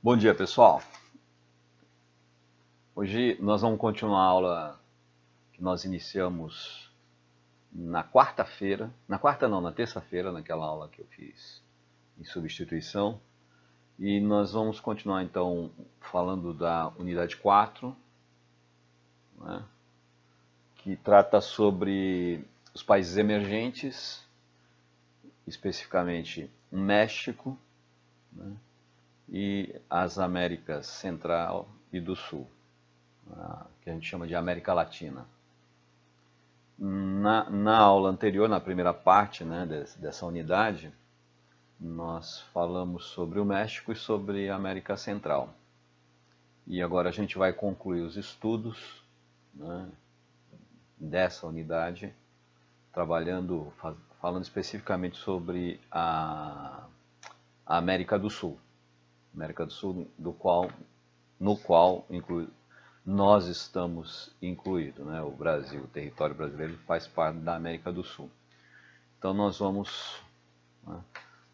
Bom dia, pessoal. Hoje nós vamos continuar a aula que nós iniciamos na quarta-feira. Na quarta não, na terça-feira, naquela aula que eu fiz em substituição. E nós vamos continuar então falando da unidade 4, né, que trata sobre os países emergentes, especificamente o México, né, e as Américas Central e do Sul, que a gente chama de América Latina. Na aula anterior, na primeira parte, né, dessa unidade, nós falamos sobre o México e sobre a América Central. E agora a gente vai concluir os estudos, né, dessa unidade, falando especificamente sobre a América do Sul. América do Sul, no qual nós estamos incluídos, né? O Brasil, o território brasileiro faz parte da América do Sul. Então nós vamos, né,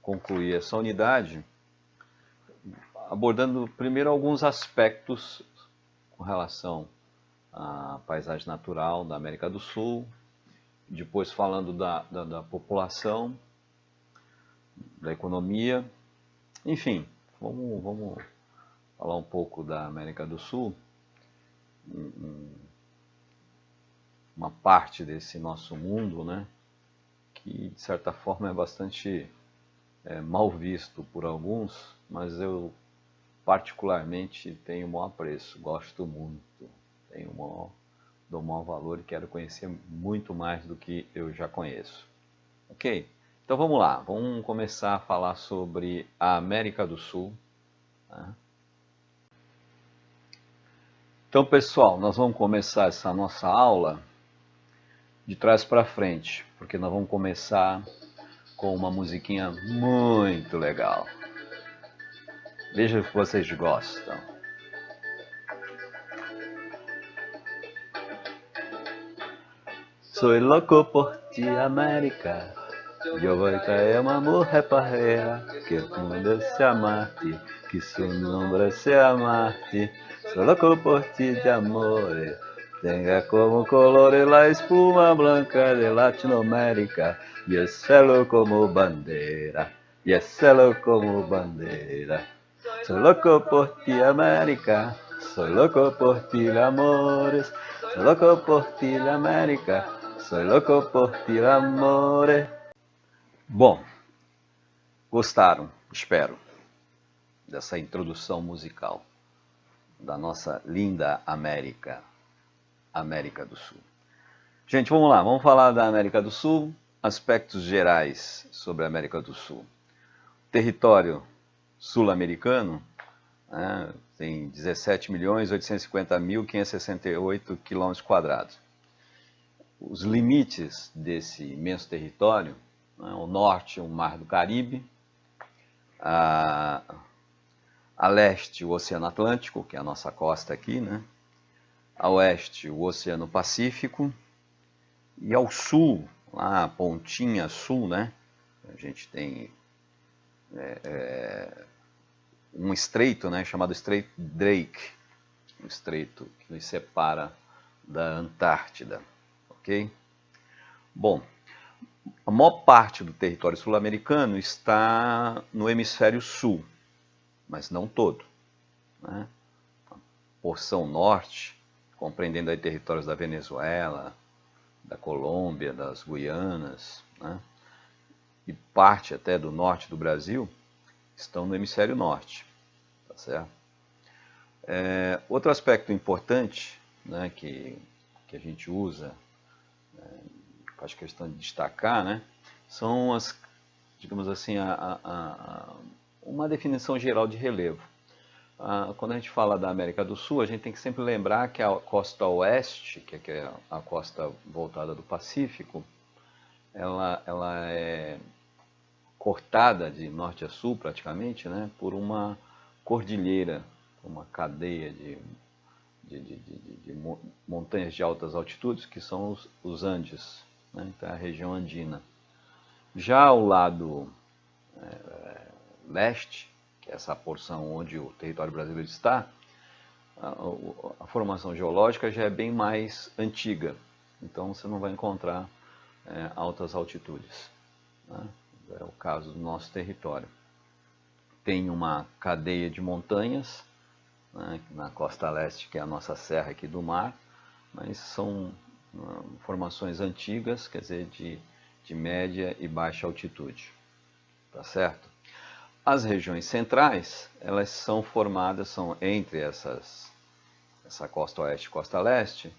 concluir essa unidade abordando primeiro alguns aspectos com relação à paisagem natural da América do Sul, depois falando da população, da economia, enfim, vamos falar um pouco da América do Sul, uma parte desse nosso mundo, né, que de certa forma é bastante mal visto por alguns, mas eu particularmente tenho o maior apreço, gosto muito, dou o maior valor e quero conhecer muito mais do que eu já conheço. Ok? Então vamos lá, vamos começar a falar sobre a América do Sul, né? Então, pessoal, nós vamos começar essa nossa aula de trás para frente, porque nós vamos começar com uma musiquinha muito legal. Veja se vocês gostam. Soy loco por ti, América. Yo voy a traer una mujer parrera, que el mundo sea Marte, que su nombre sea Marte. Soy loco por ti de amores, tenga como colores la espuma blanca de Latinoamérica, y el cielo como bandera, y el cielo como bandera. Soy loco por ti, América, soy loco por ti de amores, soy loco por ti de América, soy loco por ti de amores. Bom, gostaram, espero, dessa introdução musical da nossa linda América do Sul. Gente, vamos lá, vamos falar da América do Sul, aspectos gerais sobre a América do Sul. Território sul-americano, né, tem 17.850.568 km². Os limites desse imenso território, né, ao norte, o Mar do Caribe, a leste, o Oceano Atlântico, que é a nossa costa aqui, né, a oeste, o Oceano Pacífico, e ao sul, lá a pontinha sul, né, a gente tem um estreito, né, chamado Estreito Drake, um estreito que nos separa da Antártida, ok? Bom, a maior parte do território sul-americano está no hemisfério sul, mas não todo, né? A porção norte, compreendendo aí territórios da Venezuela, da Colômbia, das Guianas, né, e parte até do norte do Brasil, estão no hemisfério norte, tá certo? Outro aspecto importante, né, que a gente usa, faz questão de destacar, né, são as, digamos assim, uma definição geral de relevo. Quando a gente fala da América do Sul, a gente tem que sempre lembrar que a costa oeste, que é a costa voltada do Pacífico, ela é cortada de norte a sul praticamente, né, por uma cordilheira, uma cadeia de montanhas de altas altitudes, que são os Andes, né, então é a região andina. Já ao lado leste, que é essa porção onde o território brasileiro está, a formação geológica já é bem mais antiga. Então você não vai encontrar altas altitudes, né? É o caso do nosso território. Tem uma cadeia de montanhas, né, na costa leste, que é a nossa serra aqui do mar, mas são formações antigas, quer dizer, de média e baixa altitude, tá certo? As regiões centrais, elas são formadas, são entre essa costa oeste e costa leste,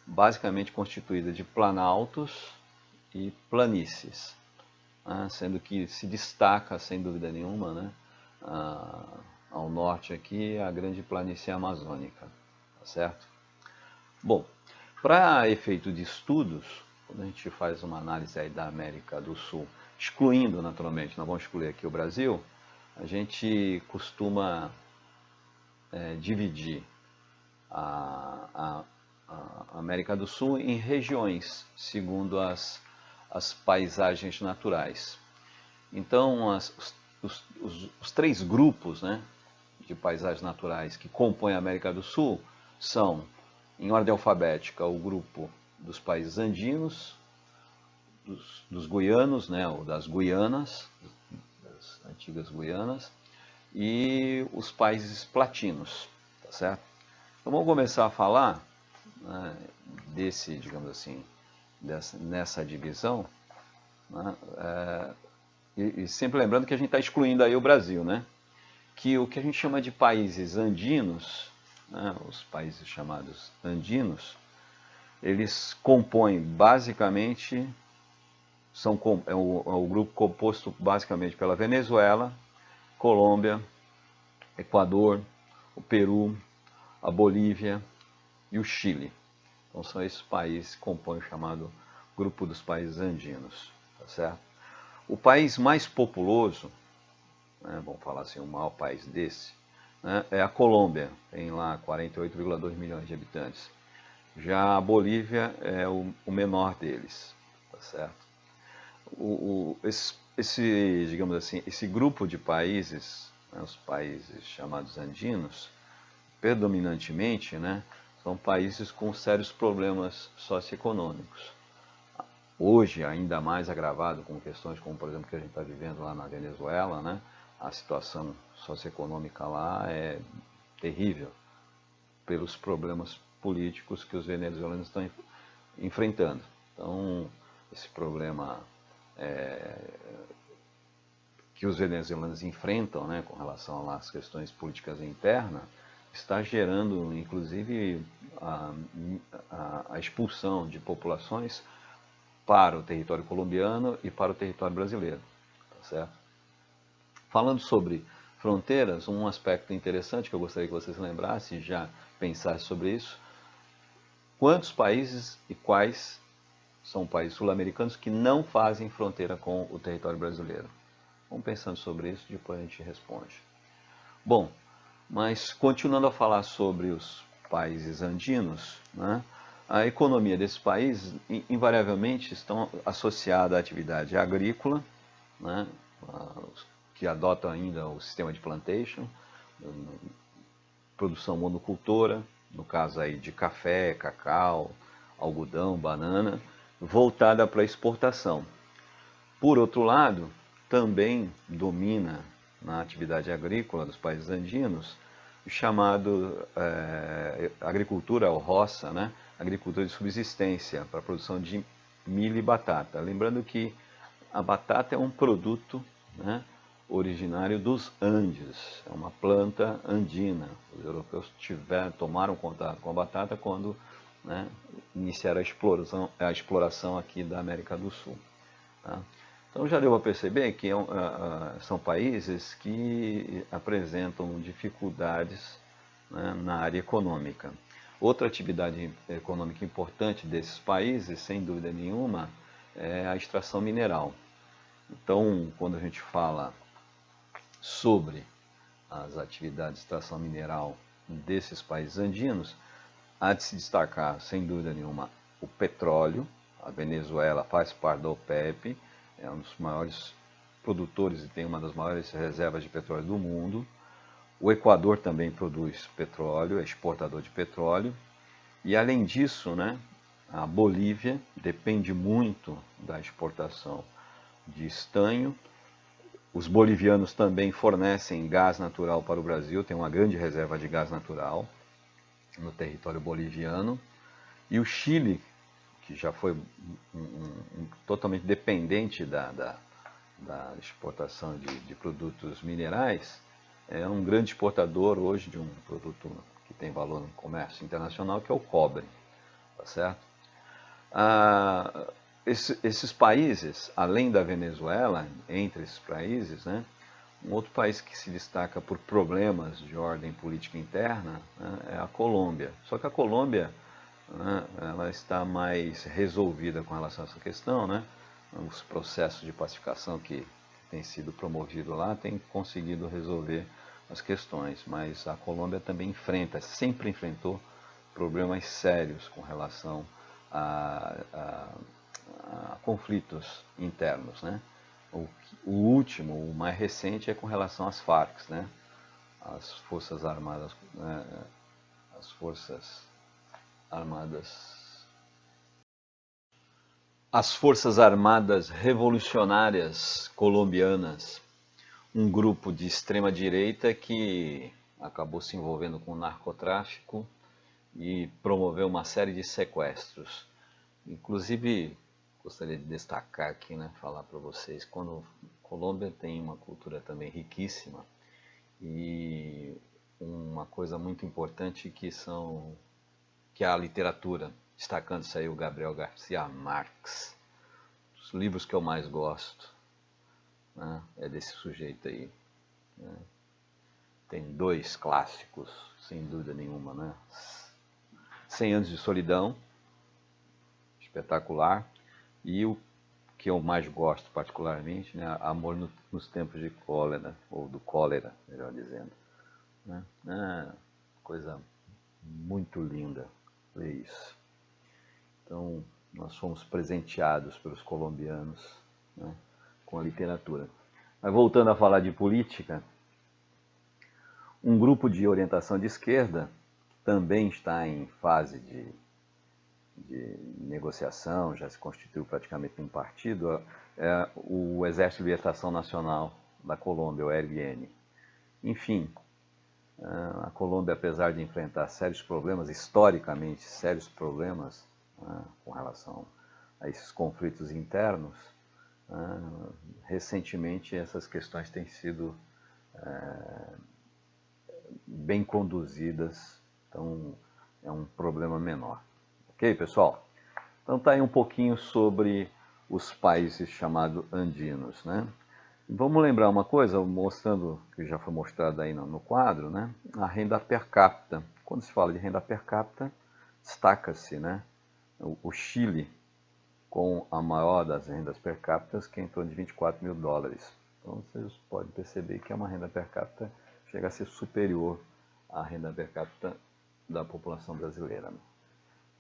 basicamente constituída de planaltos e planícies, né, sendo que se destaca, sem dúvida nenhuma, né, ao norte aqui, a grande planície amazônica, tá certo? Bom, para efeito de estudos, quando a gente faz uma análise aí da América do Sul, excluindo naturalmente, nós vamos excluir aqui o Brasil, a gente costuma dividir a América do Sul em regiões, segundo as paisagens naturais. Então, os três grupos, né, de paisagens naturais que compõem a América do Sul são, em ordem alfabética, o grupo dos países andinos, dos guianos, né, ou das Guianas, das antigas Guianas, e os países platinos, tá certo? Então vamos começar a falar, né, desse, digamos assim, nessa divisão, né, e sempre lembrando que a gente está excluindo aí o Brasil, né? Que o que a gente chama de países andinos, né, os países chamados andinos, eles compõem basicamente, é o grupo composto basicamente pela Venezuela, Colômbia, Equador, o Peru, a Bolívia e o Chile. Então são esses países que compõem o chamado grupo dos países andinos, tá certo? O país mais populoso, né, vamos falar assim, o maior país desse, né, é a Colômbia, tem lá 48,2 milhões de habitantes. Já a Bolívia é o menor deles, tá certo? Digamos assim, esse grupo de países, né, os países chamados andinos, predominantemente, né, são países com sérios problemas socioeconômicos. Hoje, ainda mais agravado com questões como, por exemplo, que a gente está vivendo lá na Venezuela, né, a situação socioeconômica lá é terrível pelos problemas políticos que os venezuelanos estão enfrentando. Então, esse problema que os venezuelanos enfrentam, né, com relação às questões políticas internas, está gerando, inclusive, a expulsão de populações para o território colombiano e para o território brasileiro, tá certo? Falando sobre fronteiras, um aspecto interessante que eu gostaria que vocês lembrassem e já pensassem sobre isso: quantos países e quais são países sul-americanos que não fazem fronteira com o território brasileiro? Vamos pensando sobre isso, depois a gente responde. Bom, mas continuando a falar sobre os países andinos, né, a economia desses países invariavelmente estão associada à atividade agrícola, né, que adotam ainda o sistema de plantation, produção monocultora, no caso aí de café, cacau, algodão, banana, voltada para a exportação. Por outro lado, também domina na atividade agrícola dos países andinos o chamado agricultura ou roça, né? Agricultura de subsistência para a produção de milho e batata. Lembrando que a batata é um produto, né, originário dos Andes, é uma planta andina. Os europeus tomaram contato com a batata quando, né, iniciaram a exploração aqui da América do Sul. Tá? Então já deu para perceber que são países que apresentam dificuldades, né, na área econômica. Outra atividade econômica importante desses países, sem dúvida nenhuma, é a extração mineral. Então, quando a gente fala sobre as atividades de extração mineral desses países andinos, há de se destacar, sem dúvida nenhuma, o petróleo. A Venezuela faz parte da OPEP, é um dos maiores produtores e tem uma das maiores reservas de petróleo do mundo. O Equador também produz petróleo, é exportador de petróleo. E além disso, né, a Bolívia depende muito da exportação de estanho. Os bolivianos também fornecem gás natural para o Brasil, tem uma grande reserva de gás natural no território boliviano. E o Chile, que já foi totalmente dependente da exportação de produtos minerais, é um grande exportador hoje de um produto que tem valor no comércio internacional, que é o cobre, tá certo? Esses países, além da Venezuela, entre esses países, né, um outro país que se destaca por problemas de ordem política interna, né, é a Colômbia. Só que a Colômbia, né, ela está mais resolvida com relação a essa questão, né? Os processos de pacificação que têm sido promovidos lá têm conseguido resolver as questões, mas a Colômbia também sempre enfrentou problemas sérios com relação a conflitos internos, né? O último, o mais recente, é com relação às Farc, né? As Forças Armadas, as Forças Armadas, as Forças Armadas Revolucionárias Colombianas, um grupo de extrema direita que acabou se envolvendo com o narcotráfico e promoveu uma série de sequestros. Inclusive, gostaria de destacar aqui, né, falar para vocês, quando a Colômbia tem uma cultura também riquíssima e uma coisa muito importante que é a literatura, destacando-se aí o Gabriel Garcia Marques. Os livros que eu mais gosto, né, é desse sujeito aí, né? Tem dois clássicos, sem dúvida nenhuma, né? 100 Anos de Solidão, espetacular, e o que eu mais gosto particularmente, né, Amor nos Tempos de Cólera, ou do Cólera, melhor dizendo, né? Coisa muito linda ler isso. Então, nós fomos presenteados pelos colombianos, né, com a literatura. Mas voltando a falar de política, um grupo de orientação de esquerda, que também está em fase de negociação, já se constituiu praticamente um partido, é o Exército de Libertação Nacional da Colômbia, o ELN. Enfim, a Colômbia, apesar de enfrentar sérios problemas, historicamente sérios problemas, com relação a esses conflitos internos, recentemente essas questões têm sido bem conduzidas, então é um problema menor. Ok, pessoal? Então tá aí um pouquinho sobre os países chamados andinos, né? Vamos lembrar uma coisa, mostrando, que já foi mostrado aí no quadro, né? A renda per capita. Quando se fala de renda per capita, destaca-se, né, o Chile com a maior das rendas per capita, que é em torno de 24 mil dólares. Então vocês podem perceber que é uma renda per capita que chega a ser superior à renda per capita da população brasileira.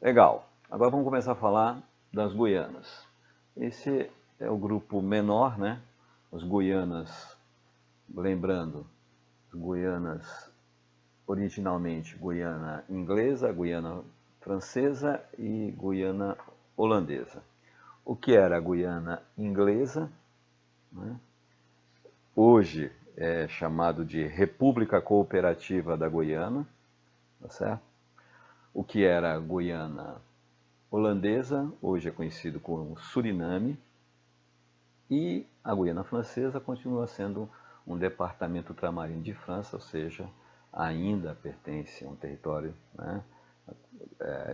Legal. Agora vamos começar a falar das Guianas. Esse é o grupo menor, né? As Guianas, lembrando, Guianas originalmente Guiana inglesa, Guiana francesa e Guiana holandesa. O que era a Guiana inglesa, né? Hoje é chamado de República Cooperativa da Guiana, tá certo? O que era a Guiana holandesa, hoje é conhecido como Suriname, e a Guiana Francesa continua sendo um departamento ultramarino de França, ou seja, ainda pertence a um território, né,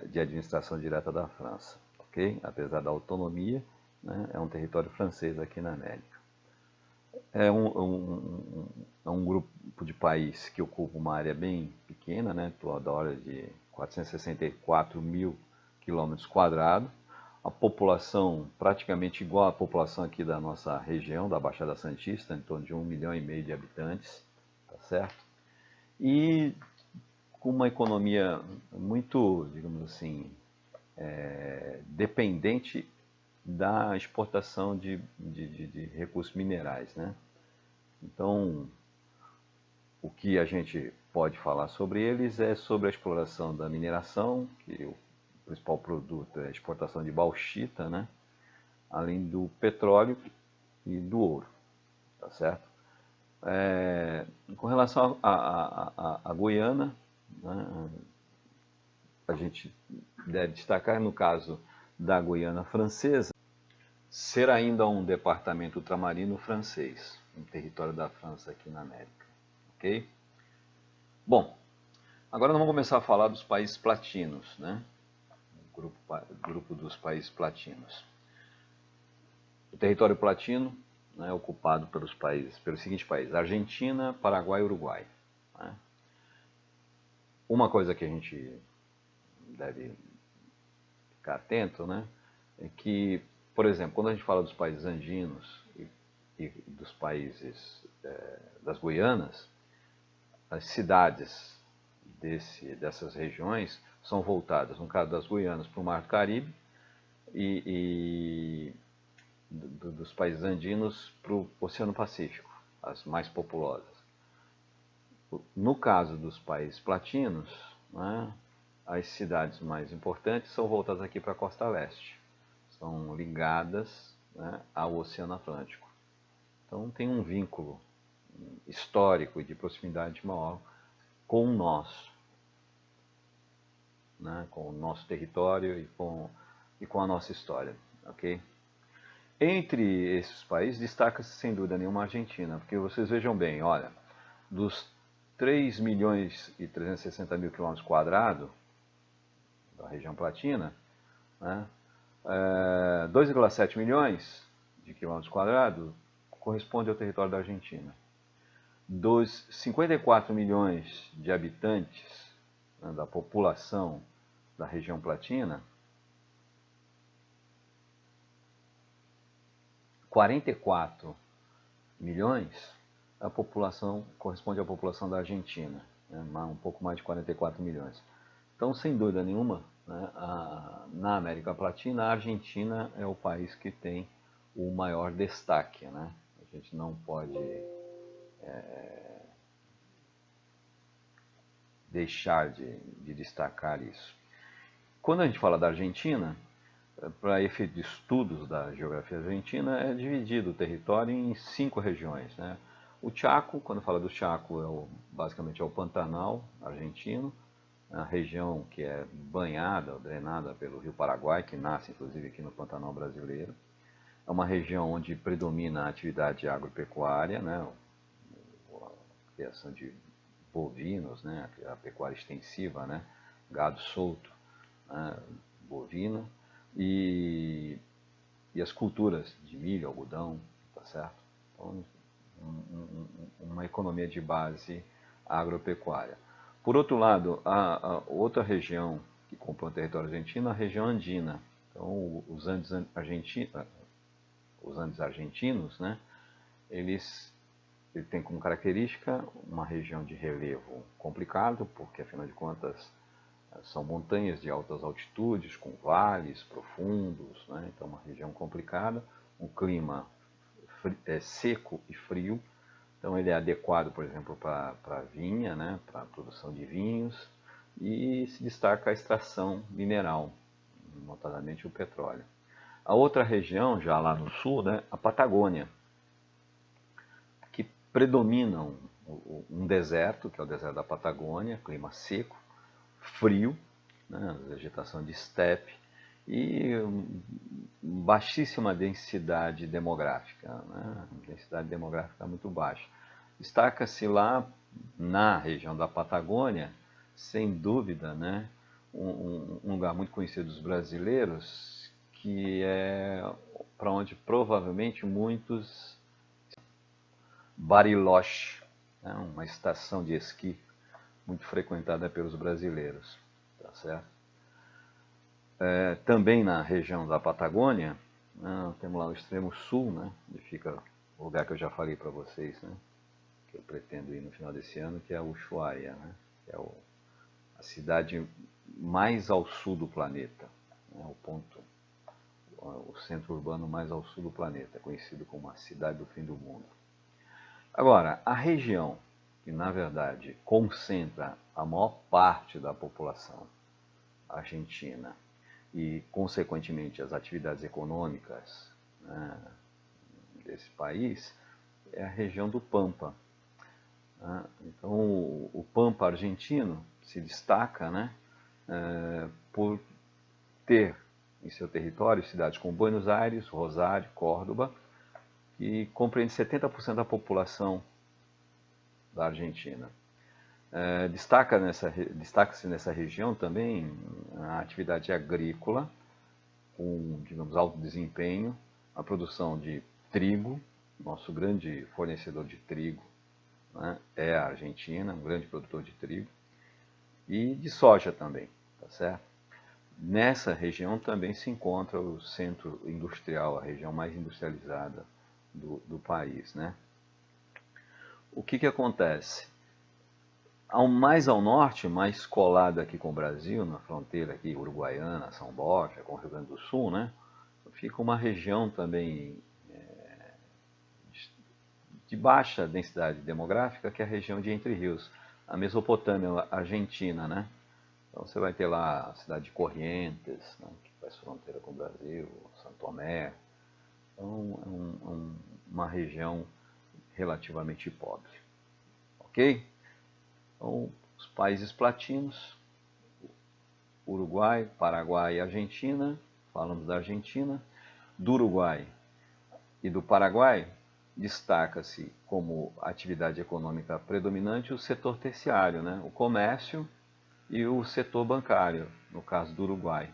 de administração direta da França, ok? Apesar da autonomia, né, é um território francês aqui na América. É um grupo de país que ocupa uma área bem pequena, né, toda hora de 464 mil quilômetros quadrados, a população praticamente igual à população aqui da nossa região, da Baixada Santista, em torno de 1,5 milhão de habitantes, tá certo? E com uma economia muito, digamos assim, dependente da exportação de recursos minerais, né? Então, o que a gente pode falar sobre eles é sobre a exploração da mineração, que o principal produto é a exportação de bauxita, né? Além do petróleo e do ouro, tá certo? Com relação à Guiana, né, a gente deve destacar, no caso da Guiana Francesa, ser ainda um departamento ultramarino francês, um território da França aqui na América. Ok? Bom, agora nós vamos começar a falar dos países platinos, né? O grupo dos países platinos. O território platino, né, é ocupado pelos seguintes países: Argentina, Paraguai e Uruguai. Né? Uma coisa que a gente deve ficar atento, né, é que, por exemplo, quando a gente fala dos países andinos e dos países das Guianas, as cidades dessas regiões são voltadas, no caso das Guianas, para o Mar do Caribe e dos países andinos para o Oceano Pacífico, as mais populosas. No caso dos países platinos, né, as cidades mais importantes são voltadas aqui para a costa leste, são ligadas, né, ao Oceano Atlântico. Então tem um vínculo histórico e de proximidade maior com o nosso, né, com o nosso território e com a nossa história, ok? Entre esses países destaca-se sem dúvida nenhuma a Argentina, porque vocês vejam bem, olha, dos 3 milhões e 360 mil quilômetros quadrados da região platina, né, 2,7 milhões de quilômetros quadrados corresponde ao território da Argentina. Dos 54 milhões de habitantes, né, da população da região platina, 44 milhões a população corresponde à população da Argentina, né, um pouco mais de 44 milhões. Então, sem dúvida nenhuma, né, na América Latina, a Argentina é o país que tem o maior destaque, né? A gente não pode deixar de destacar isso. Quando a gente fala da Argentina, para efeito de estudos da geografia argentina, é dividido o território em 5 regiões, né? O Chaco, quando fala do Chaco, basicamente é o Pantanal argentino, a região que é banhada, drenada pelo Rio Paraguai, que nasce inclusive aqui no Pantanal brasileiro. É uma região onde predomina a atividade agropecuária, né? A criação de bovinos, né? A pecuária extensiva, né? Gado solto, né? Bovino, e as culturas de milho, algodão, tá certo? Então, uma economia de base agropecuária. Por outro lado, a outra região que compõe o território argentino é a região andina. Então, os Andes argentinos, né, eles têm como característica uma região de relevo complicado, porque afinal de contas são montanhas de altas altitudes, com vales profundos, né? Então uma região complicada, um clima seco e frio, então ele é adequado, por exemplo, para vinha, né? Para a produção de vinhos, e se destaca a extração mineral, notadamente o petróleo. A outra região, já lá no sul, né? A Patagônia, que predomina um deserto, que é o deserto da Patagônia, clima seco, frio, né, vegetação de estepe e baixíssima densidade demográfica, né, densidade demográfica muito baixa. Destaca-se lá na região da Patagônia, sem dúvida, né, um lugar muito conhecido dos brasileiros, que é para onde provavelmente muitos Bariloche, né, uma estação de esqui muito frequentada pelos brasileiros, tá certo? Também na região da Patagônia, né, temos lá o extremo sul, né, onde fica o lugar que eu já falei para vocês, né, que eu pretendo ir no final desse ano, que é Ushuaia, né, que é a cidade mais ao sul do planeta, né, o ponto o centro urbano mais ao sul do planeta, conhecido como a cidade do fim do mundo. Agora, a região que, na verdade, concentra a maior parte da população argentina e, consequentemente, as atividades econômicas, né, desse país, é a região do Pampa. Então, o Pampa argentino se destaca, né, por ter em seu território cidades como Buenos Aires, Rosário, Córdoba, que compreende 70% da população da Argentina. Destaca-se nessa região também a atividade agrícola, com, digamos, alto desempenho, a produção de trigo, nosso grande fornecedor de trigo, né, é a Argentina, um grande produtor de trigo, e de soja também, tá certo? Nessa região também se encontra o centro industrial, a região mais industrializada do país, né? O que acontece? Mais ao norte, mais colado aqui com o Brasil, na fronteira aqui uruguaiana, São Borja, com o Rio Grande do Sul, né? Fica uma região também de baixa densidade demográfica, que é a região de Entre Rios, a Mesopotâmia argentina, né? Então você vai ter lá a cidade de Corrientes, né, que faz fronteira com o Brasil, Santo Tomé. Então é uma região relativamente pobre. Ok? Então, os países platinos, Uruguai, Paraguai e Argentina, falamos da Argentina. Do Uruguai e do Paraguai, destaca-se como atividade econômica predominante o setor terciário, né? O comércio e o setor bancário, no caso do Uruguai.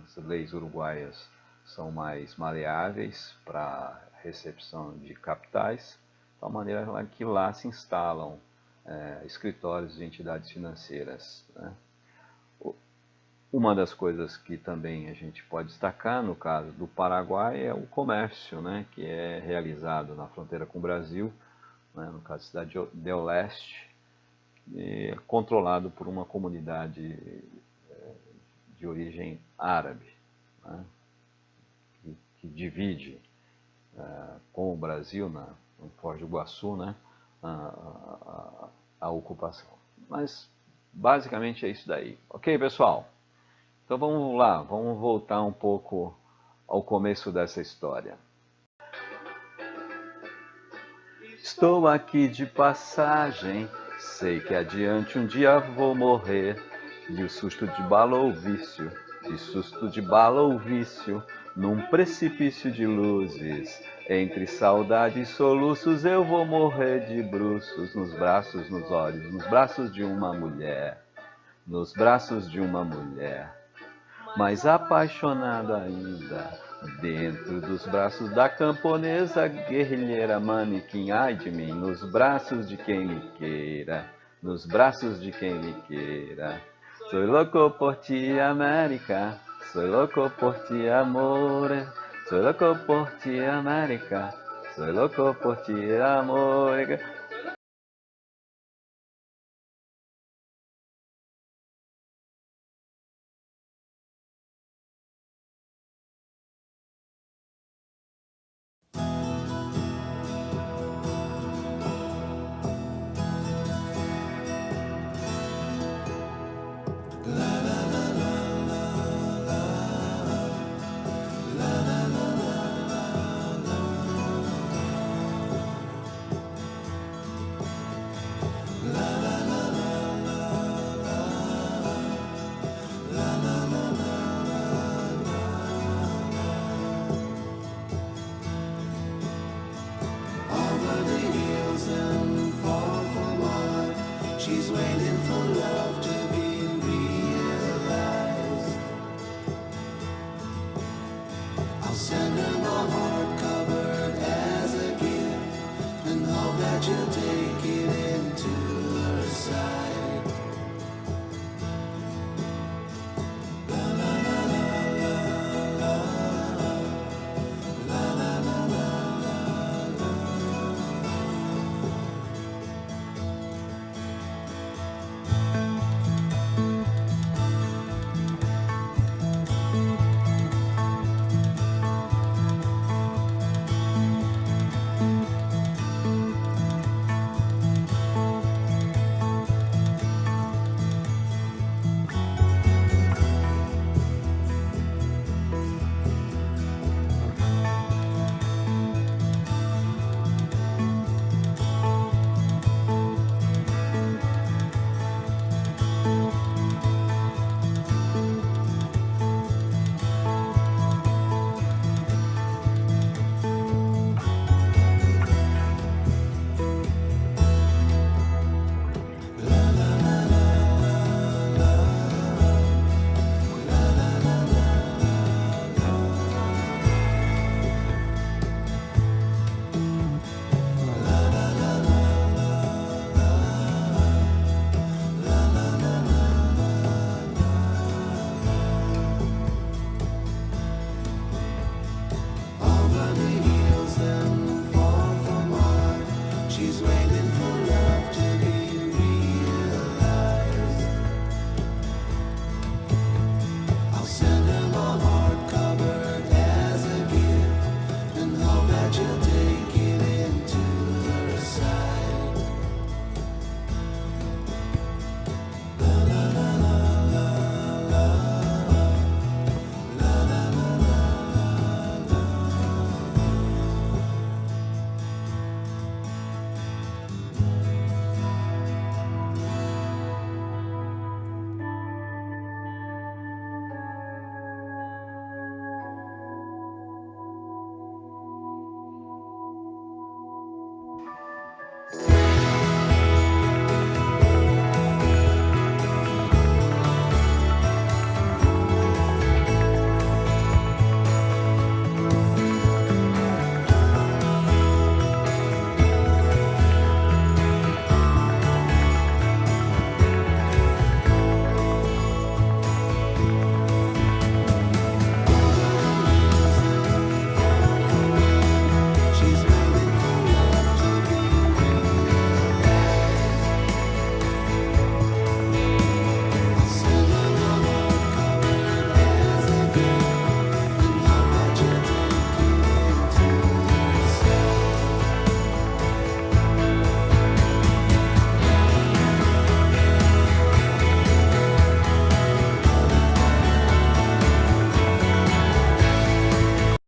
As leis uruguaias são mais maleáveis para recepção de capitais, de tal maneira que lá se instalam escritórios de entidades financeiras, né? Uma das coisas que também a gente pode destacar, no caso do Paraguai, é o comércio, né, que é realizado na fronteira com o Brasil, né, no caso da cidade del Leste, controlado por uma comunidade de origem árabe, né, que divide com o Brasil, no Foz do Iguaçu, né, a ocupação. Mas basicamente é isso daí. Ok, pessoal? Então vamos lá, vamos voltar um pouco ao começo dessa história. Estou aqui de passagem, sei que adiante um dia vou morrer. De susto de bala ou vício, de susto de bala ou vício, num precipício de luzes, entre saudade e soluços eu vou morrer de bruços, nos braços, nos olhos, nos braços de uma mulher, nos braços de uma mulher. Mais apaixonado ainda, dentro dos braços da camponesa guerrilheira manequim, ai de mim, nos braços de quem me queira, nos braços de quem me queira. Soy loco por ti, América, soy loco por ti, amore, soy loco por ti, América, soy loco por ti, amore.